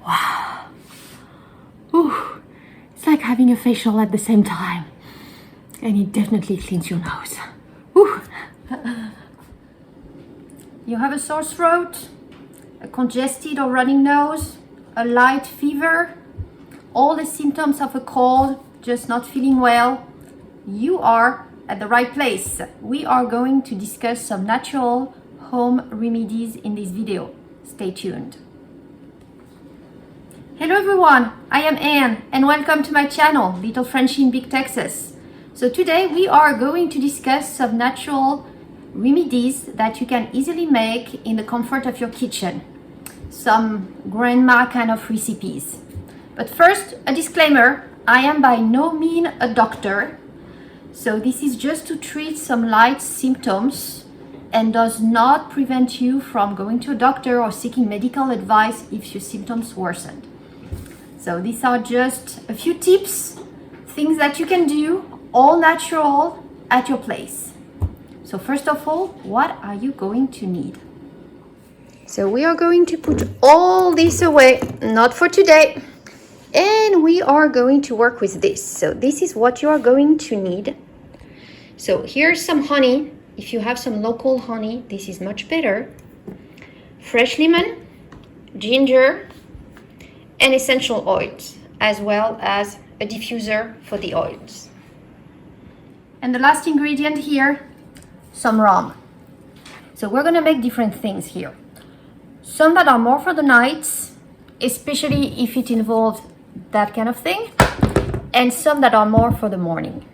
Wow. Ooh, it's like having a facial at the same time. And it definitely cleans your nose. Ooh. You have a sore throat, a congested or running nose, a light fever, all the symptoms of a cold, just not feeling well. You are at the right place. We are going to discuss some natural home remedies in this video. Stay tuned. Hello everyone, I am Anne and welcome to my channel, Little Frenchie in Big Texas. So today we are going to discuss some natural remedies that you can easily make in the comfort of your kitchen. Some grandma kind of recipes. But first, a disclaimer, I am by no means a doctor. So this is just to treat some light symptoms and does not prevent you from going to a doctor or seeking medical advice if your symptoms worsen. So these are just a few tips, things that you can do, all natural at your place. So first of all, what are you going to need? So we are going to put all this away, not for today. And we are going to work with this. So this is what you are going to need. So here's some honey. If you have some local honey, this is much better. Fresh lemon, ginger, and essential oils, as well as a diffuser for the oils. And the last ingredient here, some rum. So we're gonna make different things here. Some that are more for the night, especially if it involves that kind of thing, and some that are more for the morning.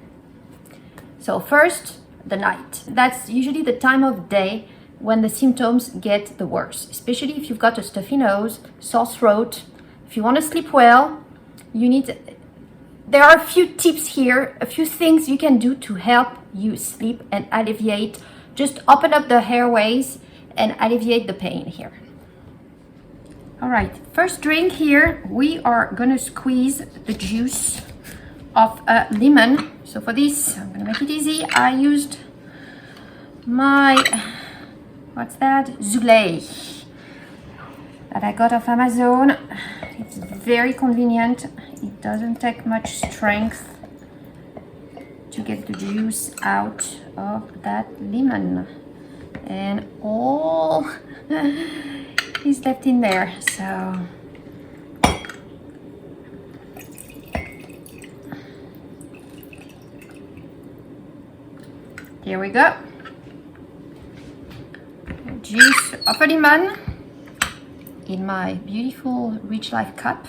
So first, the night. That's usually the time of day when the symptoms get the worst, especially if you've got a stuffy nose, sore throat. If you want to sleep well, there are a few tips here, a few things you can do to help you sleep and alleviate, just open up the airways and alleviate the pain here. All right, first drink here, we are gonna squeeze the juice of a lemon. So for this, I'm gonna make it easy. I used my, what's that? Zulay that I got off Amazon. It's very convenient. It doesn't take much strength to get the juice out of that lemon. And all is left in there. So here we go. Juice of a lemon in my beautiful Rich Life cup.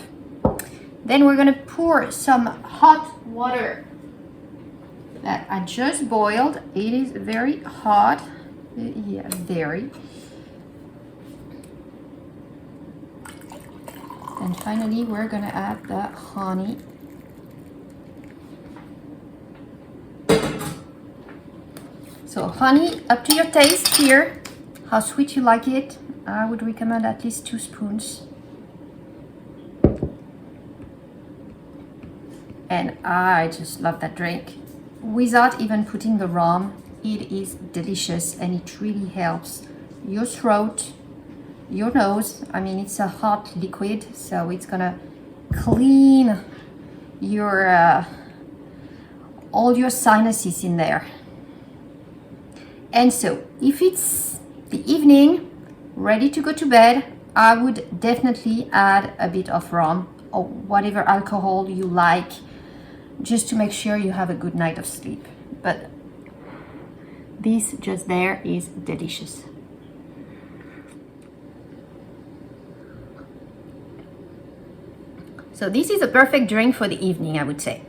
Then we're gonna pour some hot water that I just boiled. It is very hot. Yeah, very. And finally, we're gonna add the honey. So honey, up to your taste here, how sweet you like it. I would recommend at least 2 spoons. And I just love that drink. Without even putting the rum, it is delicious and it really helps your throat, your nose. I mean, it's a hot liquid, so it's gonna clean your all your sinuses in there. And so if it's the evening, ready to go to bed, I would definitely add a bit of rum or whatever alcohol you like, just to make sure you have a good night of sleep. But this just there is delicious. So this is a perfect drink for the evening, I would say,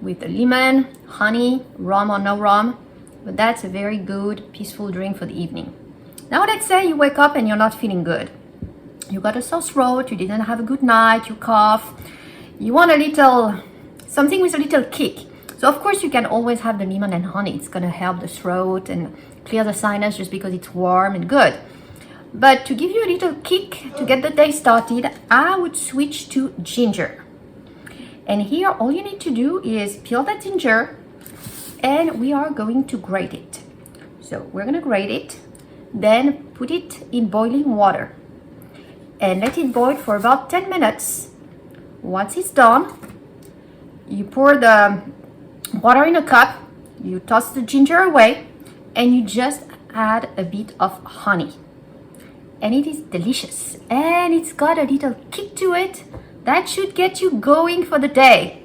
with the lemon, honey, rum or no rum. But that's a very good, peaceful drink for the evening. Now let's say you wake up and you're not feeling good. You got a sore throat, you didn't have a good night, you cough, you want a little, something with a little kick. So of course you can always have the lemon and honey. It's gonna help the throat and clear the sinus just because it's warm and good. But to give you a little kick to get the day started, I would switch to ginger. And here all you need to do is peel that ginger and we are going to grate it. So we're gonna grate it, then put it in boiling water. and let it boil for about 10 minutes. Once it's done, you pour the water in a cup, you toss the ginger away, and you just add a bit of honey. And it is delicious, and it's got a little kick to it that should get you going for the day.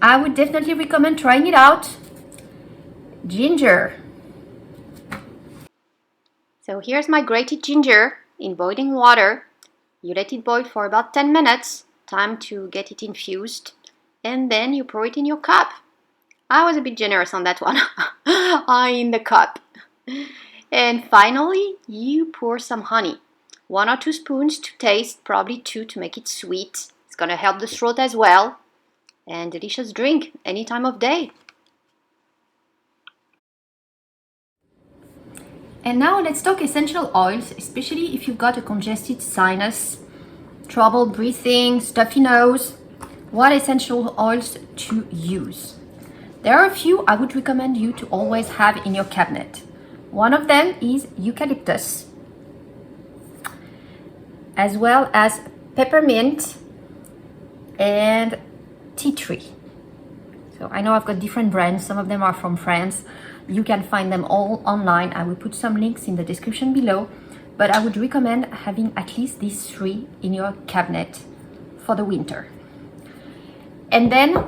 I would definitely recommend trying it out. Ginger. So here's my grated ginger in boiling water. You let it boil for about 10 minutes, time to get it infused, and then you pour it in your cup. I was a bit generous on that one, in the cup. And finally, you pour some honey. 1 or 2 spoons to taste, probably 2 to make it sweet. It's gonna help the throat as well. And delicious drink any time of day. And now let's talk essential oils, especially if you've got a congested sinus, trouble breathing, stuffy nose. What essential oils to use? There are a few I would recommend you to always have in your cabinet. One of them is eucalyptus, as well as peppermint and tea tree. So I know I've got different brands, some of them are from France. You can find them all online. I will put some links in the description below, but I would recommend having at least these 3 in your cabinet for the winter. And then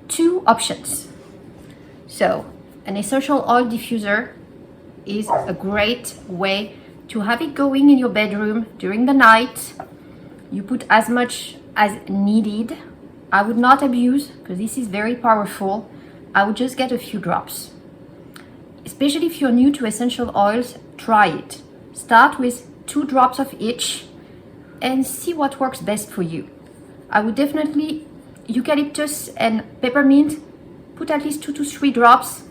2 options. So an essential oil diffuser is a great way to have it going in your bedroom during the night. You put as much as needed. I would not abuse because this is very powerful. I would just get a few drops. Especially if you're new to essential oils, try it. Start with 2 drops of each and see what works best for you. I would definitely, eucalyptus and peppermint, put at least 2 to 3 drops,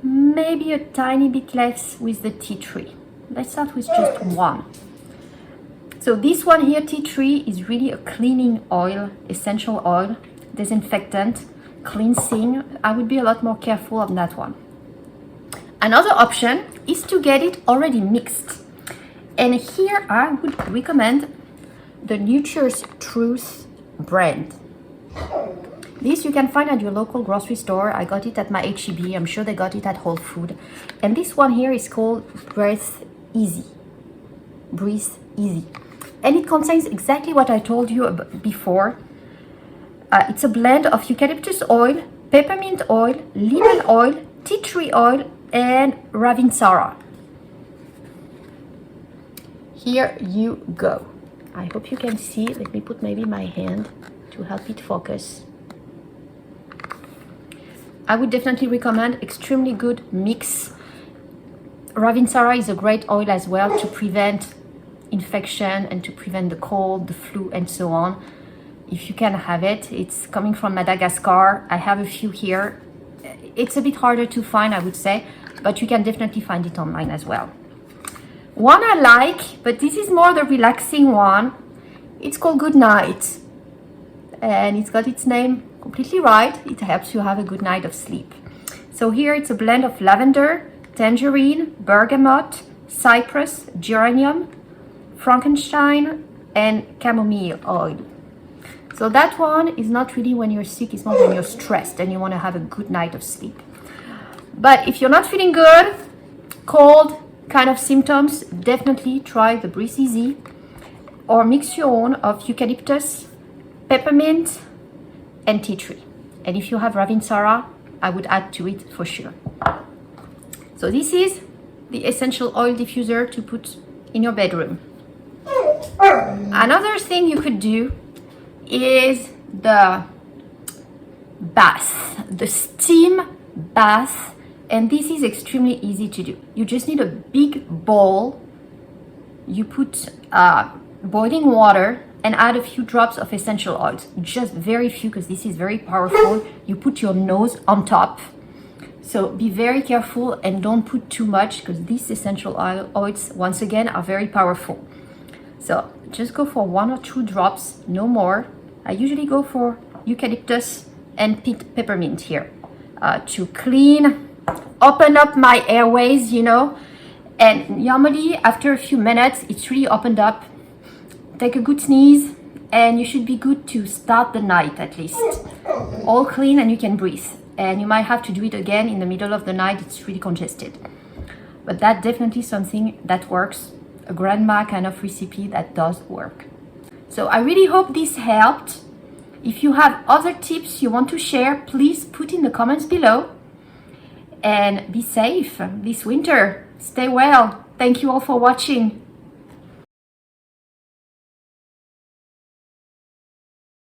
maybe a tiny bit less with the tea tree. Let's start with just 1. So this one here, tea tree, is really a cleaning oil, essential oil, disinfectant, cleansing. I would be a lot more careful on that one. Another option is to get it already mixed. And here I would recommend the Nature's Truth brand. This you can find at your local grocery store. I got it at my H-E-B. I'm sure they got it at Whole Food. And this one here is called Breathe Easy. Breathe Easy. And it contains exactly what I told you before. It's a blend of eucalyptus oil, peppermint oil, lemon oil, tea tree oil, and Ravintsara. Here you go. I hope you can see. Let me put maybe my hand to help it focus. I would definitely recommend extremely good mix. Ravintsara is a great oil as well to prevent infection and to prevent the cold, the flu, and so on. If you can have it, it's coming from Madagascar. I have a few here. It's a bit harder to find, I would say, but you can definitely find it online as well. One I like, but this is more the relaxing one. It's called Good Night, and it's got its name completely right. It helps you have a good night of sleep. So here it's a blend of lavender, tangerine, bergamot, cypress, geranium, frankenstein, and chamomile oil. So that one is not really when you're sick, it's more when you're stressed and you want to have a good night of sleep. But if you're not feeling good, cold kind of symptoms, definitely try the Breathe Easy, or mix your own of eucalyptus, peppermint, and tea tree. And if you have Ravintsara, I would add to it for sure. So this is the essential oil diffuser to put in your bedroom. Another thing you could do is the bath, the steam bath, and this is extremely easy to do. You just need a big bowl. You put boiling water and add a few drops of essential oils, just very few because this is very powerful. You put your nose on top, so be very careful and don't put too much because these essential oils, once again, are very powerful. So just go for 1 or 2 drops, no more. I usually go for eucalyptus and peppermint here to clean, open up my airways, you know. And normally after a few minutes, it's really opened up. take a good sneeze, and you should be good to start the night at least. All clean and you can breathe. And you might have to do it again in the middle of the night, it's really congested. But that's definitely something that works, a grandma kind of recipe that does work. So I really hope this helped. If you have other tips you want to share, please put in the comments below. And be safe this winter. Stay well. Thank you all for watching.